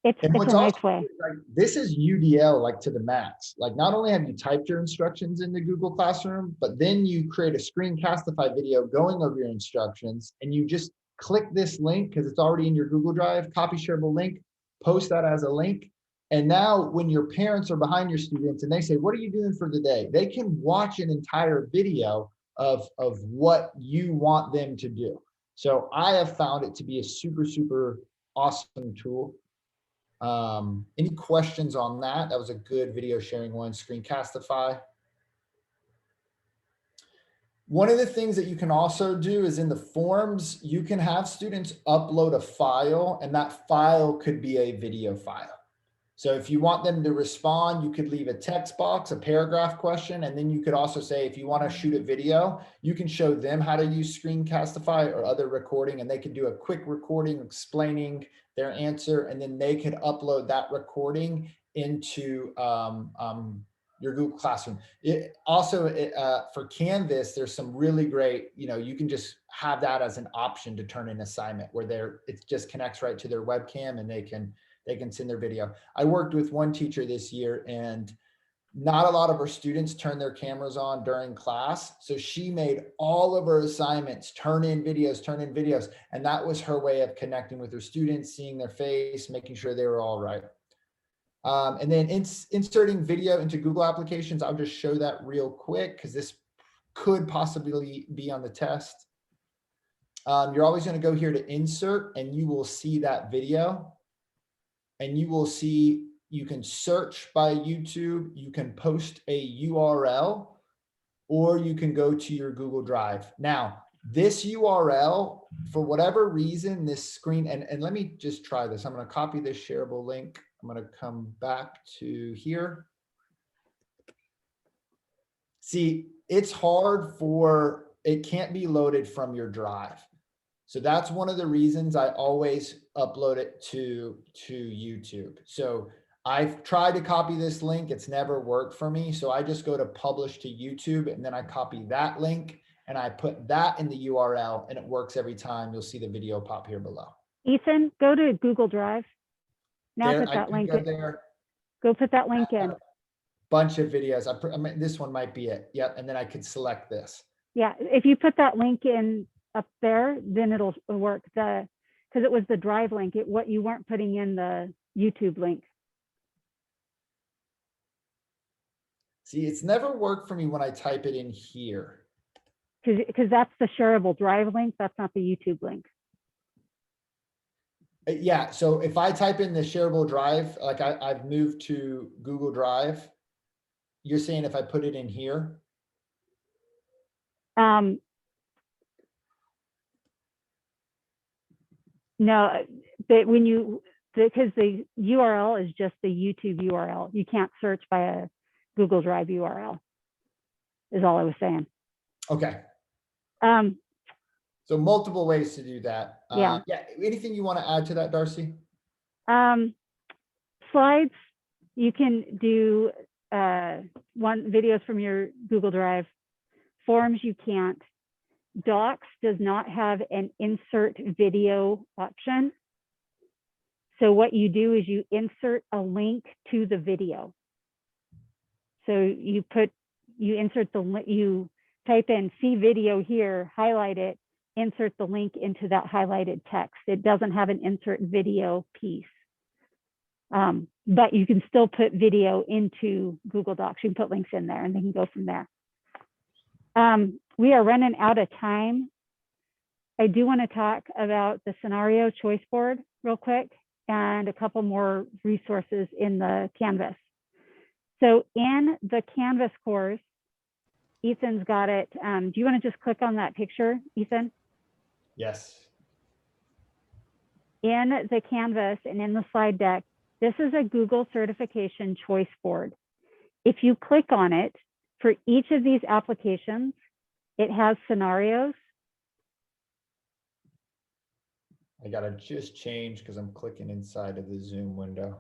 it's a nice way. Like, this is UDL like to the max. Like, not only have you typed your instructions in the Google Classroom, but then you create a Screencastify video going over your instructions, and you just click this link because it's already in your Google Drive, copy shareable link, post that as a link. And now when your parents are behind your students and they say, what are you doing for the day? They can watch an entire video of what you want them to do. So I have found it to be a super, super awesome tool. Any questions on that? That was a good video sharing one, Screencastify. One of the things that you can also do is in the forms, you can have students upload a file, and that file could be a video file. So if you want them to respond, you could leave a text box, a paragraph question, and then you could also say, if you want to shoot a video, you can show them how to use Screencastify or other recording, and they can do a quick recording explaining their answer, and then they could upload that recording into your Google Classroom. For Canvas, there's some really great, you can just have that as an option to turn an assignment where it just connects right to their webcam and they can send their video. I worked with one teacher this year, and not a lot of her students turn their cameras on during class. So she made all of her assignments turn in videos. And that was her way of connecting with her students, seeing their face, making sure they were all right. And then inserting video into Google applications. I'll just show that real quick because this could possibly be on the test. You're always going to go here to insert and you will see that video. And you will see, you can search by YouTube, you can post a URL, or you can go to your Google Drive. Now, this URL, for whatever reason, this screen, and let me just try this. I'm going to copy this shareable link. I'm going to come back to here. See, it's hard for, it can't be loaded from your drive. So that's one of the reasons I always upload it to YouTube. So I've tried to copy this link. It's never worked for me. So I just go to publish to YouTube and then I copy that link and I put that in the URL and it works every time. You'll see the video pop here below. Ethan, go to Google Drive. Now There, put that link in. there. Go put that link in. Bunch of videos. I mean, this one might be it. Yep. And then I could select this. Yeah, if you put that link in up there, then it'll work. Because it was the Drive link, what you weren't putting in the YouTube link. See, it's never worked for me when I type it in here. Because that's the shareable Drive link. That's not the YouTube link. Yeah, so if I type in the shareable Drive, like I've moved to Google Drive, you're saying if I put it in here? No, but when you, because the URL is just the YouTube URL. You can't search by a Google Drive URL, is all I was saying. Okay. Um, So multiple ways to do that. Yeah. Yeah. Anything you want to add to that, Darcy? Slides, you can do videos from your Google Drive. Forms, you can't. Docs does not have an insert video option. So what you do is you insert a link to the video. So you insert the link, you type in see video here, highlight it, insert the link into that highlighted text. It doesn't have an insert video piece. But you can still put video into Google Docs. You can put links in there and they can go from there. We are running out of time. I do want to talk about the scenario choice board real quick and a couple more resources in the Canvas. So in the Canvas course, Ethan's got it. Do you want to just click on that picture, Ethan? Yes. In the Canvas and in the slide deck, this is a Google certification choice board. If you click on it, for each of these applications, it has scenarios. I got to just change because I'm clicking inside of the Zoom window.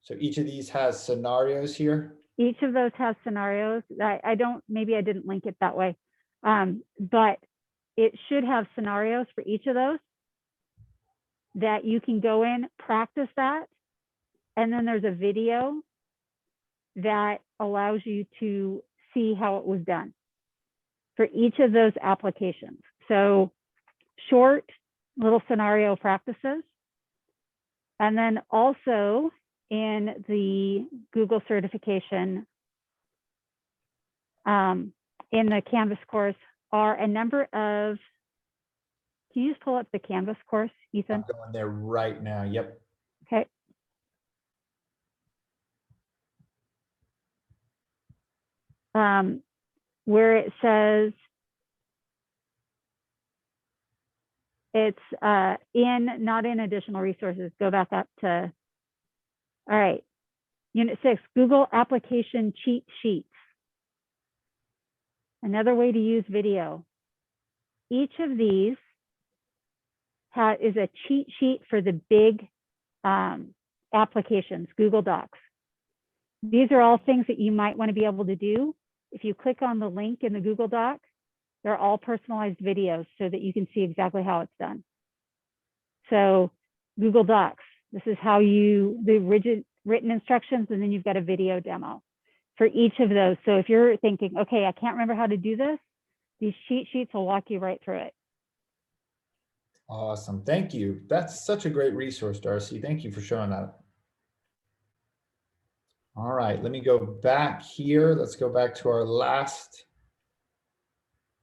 So each of these has scenarios here. Each of those has scenarios. Maybe I didn't link it that way, but it should have scenarios for each of those that you can go in, practice that. And then there's a video that allows you to see how it was done for each of those applications. So short little scenario practices. And then also in the Google certification, in the Canvas course are a number of, can you just pull up the Canvas course, Ethan? I'm going there right now. Yep. Okay. Where it says it's not in additional resources. Go back up to, all right, Unit 6, Google application cheat sheets. Another way to use video. Each of these is a cheat sheet for the big applications, Google Docs. These are all things that you might want to be able to do. If you click on the link in the Google Doc, they're all personalized videos so that you can see exactly how it's done. So Google Docs, this is how the rigid written instructions, and then you've got a video demo. for each of those. So if you're thinking, okay, I can't remember how to do this, these cheat sheets will walk you right through it. Awesome. Thank you. That's such a great resource, Darcy. Thank you for showing that. All right, let me go back here. Let's go back to our last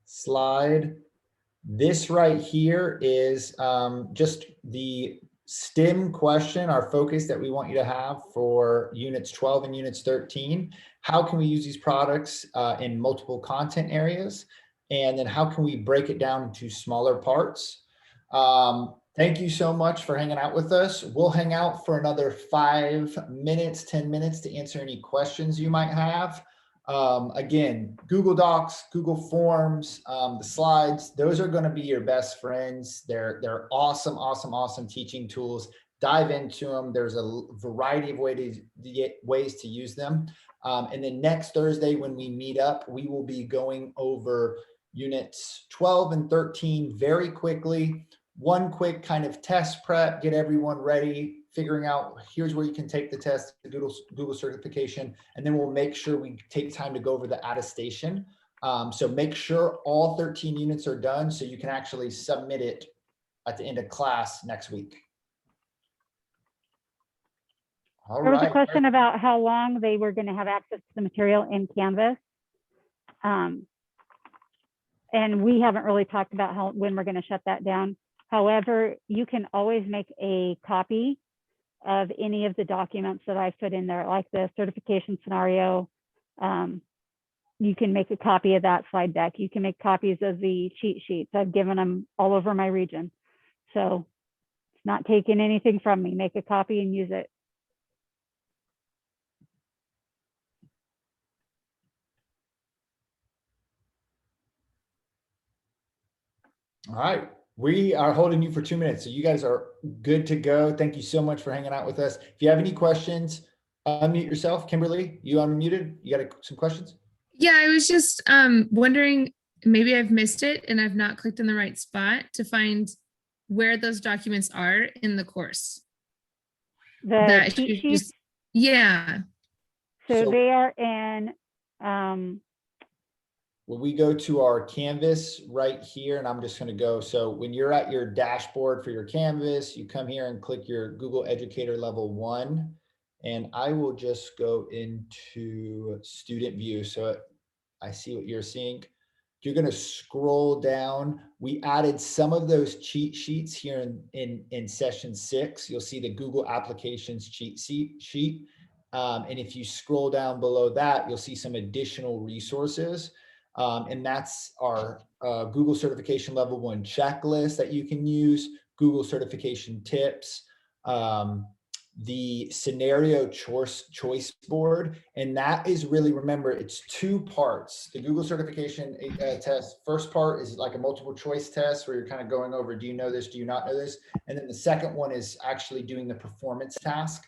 slide. This right here is just the STEM question, our focus that we want you to have for units 12 and units 13. How can we use these products in multiple content areas? And then how can we break it down into smaller parts? Thank you so much for hanging out with us. We'll hang out for another 5 minutes, 10 minutes to answer any questions you might have. Again, Google Docs, Google Forms, the slides, those are going to be your best friends. They're awesome, awesome, awesome teaching tools. Dive into them. There's a variety of ways to use them. And then next Thursday, when we meet up, we will be going over units 12 and 13 very quickly. One quick kind of test prep, get everyone ready, figuring out here's where you can take the test, the Google certification, and then we'll make sure we take time to go over the attestation. So make sure all 13 units are done so you can actually submit it at the end of class next week. All There was right. a question about how long they were going to have access to the material in Canvas. And we haven't really talked about when we're going to shut that down. However, you can always make a copy of any of the documents that I put in there, like the certification scenario. You can make a copy of that slide deck. You can make copies of the cheat sheets. I've given them all over my region. So it's not taking anything from me. Make a copy and use it. All right. We are holding you for 2 minutes. So you guys are good to go. Thank you so much for hanging out with us. If you have any questions, unmute yourself. Kimberly, you unmuted. You got some questions? Yeah, I was just wondering, maybe I've missed it and I've not clicked in the right spot to find where those documents are in the course. The cheat sheets, yeah. so they are in, when we go to our Canvas right here, and I'm just going to go. So when you're at your dashboard for your Canvas, you come here and click your Google Educator Level 1. And I will just go into student view. So I see what you're seeing. You're going to scroll down. We added some of those cheat sheets here in session 6. You'll see the Google Applications cheat sheet. And if you scroll down below that, you'll see some additional resources. And that's our Google Certification Level 1 checklist that you can use, Google Certification tips, the scenario choice board. And that is really, remember, it's 2 parts. The Google certification test, first part is like a multiple choice test where you're kind of going over, do you know this? Do you not know this? And then the second one is actually doing the performance task.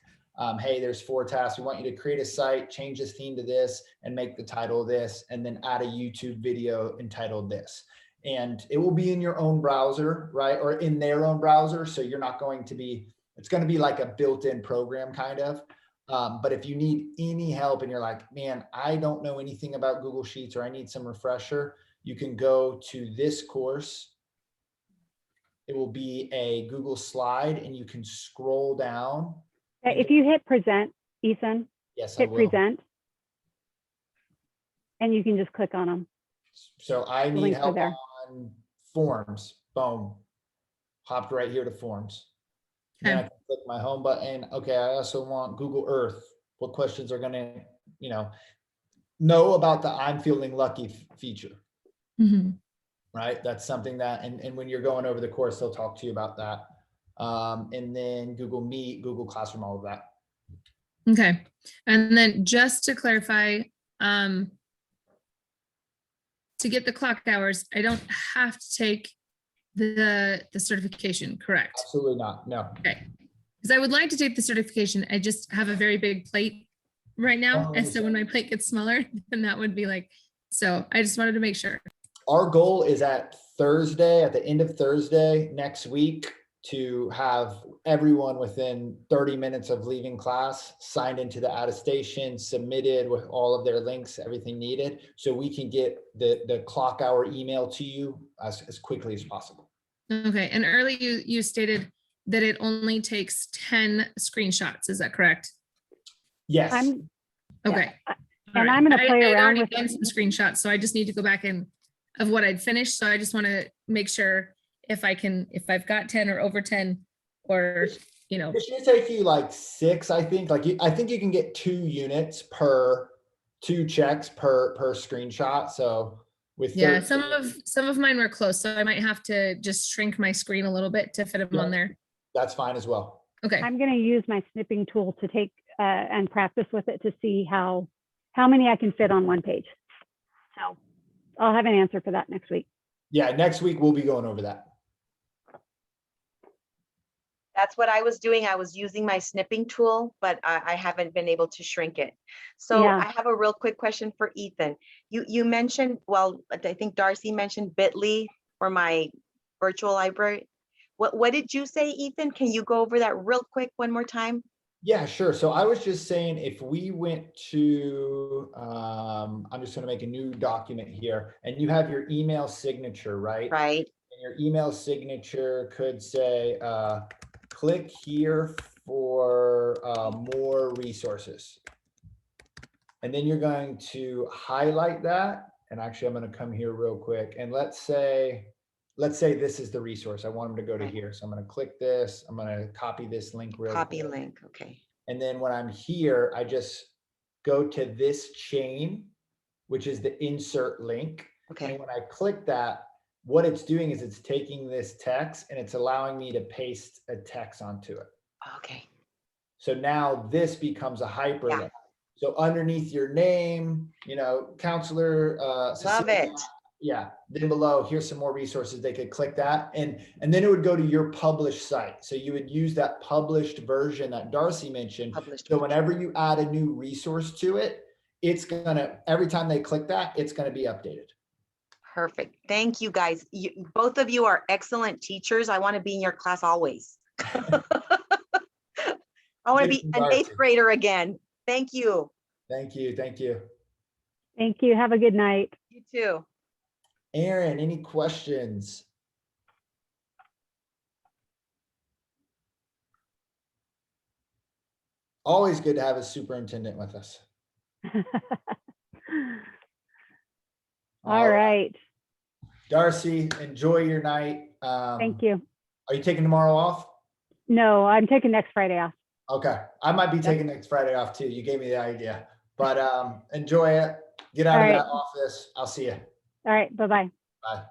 Hey, there's 4 tasks. We want you to create a site, change this theme to this, and make the title this, and then add a YouTube video entitled this. And it will be in your own browser, right? Or in their own browser. So you're not going to be, it's going to be like a built-in program kind of. But if you need any help and you're like, man, I don't know anything about Google Sheets or I need some refresher, you can go to this course. It will be a Google slide and you can scroll down. if you hit present, Ethan, Yes, hit I will. present. And you can just click on them. So I The need links are help there. on forms. Boom. Hopped right here to forms. Then I Okay. can click my home button. Okay, I also want Google Earth. What questions are going to, know about the I'm feeling lucky feature, Mhm. right? That's something that, and when you're going over the course, they'll talk to you about that. And then Google Meet, Google Classroom, all of that. Okay. And then just to clarify, to get the clock hours, I don't have to take the certification, correct? Absolutely not. No. Okay. Because I would like to take the certification. I just have a very big plate right now. Oh, And so when my plate gets smaller, then that would be like, so I just wanted to make sure. Our goal is at Thursday, at the end of Thursday next week, to have everyone within 30 minutes of leaving class signed into the attestation, submitted with all of their links, everything needed, so we can get the clock hour email to you as quickly as possible. Okay, and earlier you stated that it only takes 10 screenshots. Is that correct? Yes. I'm, Okay. and All I'm gonna right. play I had around already with done some screenshots, so I just need to go back and of what I'd finished. So I just want to make sure if I've got 10 or over 10, or, you know, It should take you like 6, I think. I think you can get 2 units per 2 checks per screenshot. So with yeah, 13, some of mine were close, so I might have to just shrink my screen a little bit to fit them Yeah. on there. that's fine as well. Okay. I'm gonna use my snipping tool to take and practice with it to see how many I can fit on one page. So I'll have an answer for that next week. Yeah, next week we'll be going over that. That's what I was doing. I was using my snipping tool, but I haven't been able to shrink it. So Yeah. I have a real quick question for Ethan. You mentioned, well, I think Darcy mentioned Bitly for my virtual library. What did you say, Ethan? Can you go over that real quick one more time? Yeah, sure. So I was just saying, if we went to, I'm just going to make a new document here, and you have your email signature, right? Right. And your email signature could say, click here for more resources. And then you're going to highlight that. And actually, I'm going to come here real quick. And let's say this is the resource. I want them to go to Right. here. So I'm going to click this. I'm going to copy this link real Copy quick. link. Okay. And then when I'm here, I just go to this chain, which is the insert link. Okay. And when I click that, what it's doing is it's taking this text and it's allowing me to paste a text onto it. Okay. So now this becomes a hyperlink. Yeah. So underneath your name, counselor, Love Cecilia, it. yeah, then below, here's some more resources. They could click that, and then it would go to your published site. So you would use that published version that Darcy mentioned. Published So version. whenever you add a new resource to it, it's gonna, every time they click that, it's gonna be updated. Perfect. Thank you, guys. Both of you are excellent teachers. I want to be in your class always. I want to be an 8th grader again. Thank you. Thank you. Thank you. Thank you. Have a good night. You too. Aaron, any questions? Always good to have a superintendent with us. All right. Darcy, enjoy your night. Thank you. Are you taking tomorrow off? No, I'm taking next Friday off. Okay. I might be taking next Friday off too. You gave me the idea, but enjoy it. Get out of that office. I'll see you. All right. Bye-bye. Bye.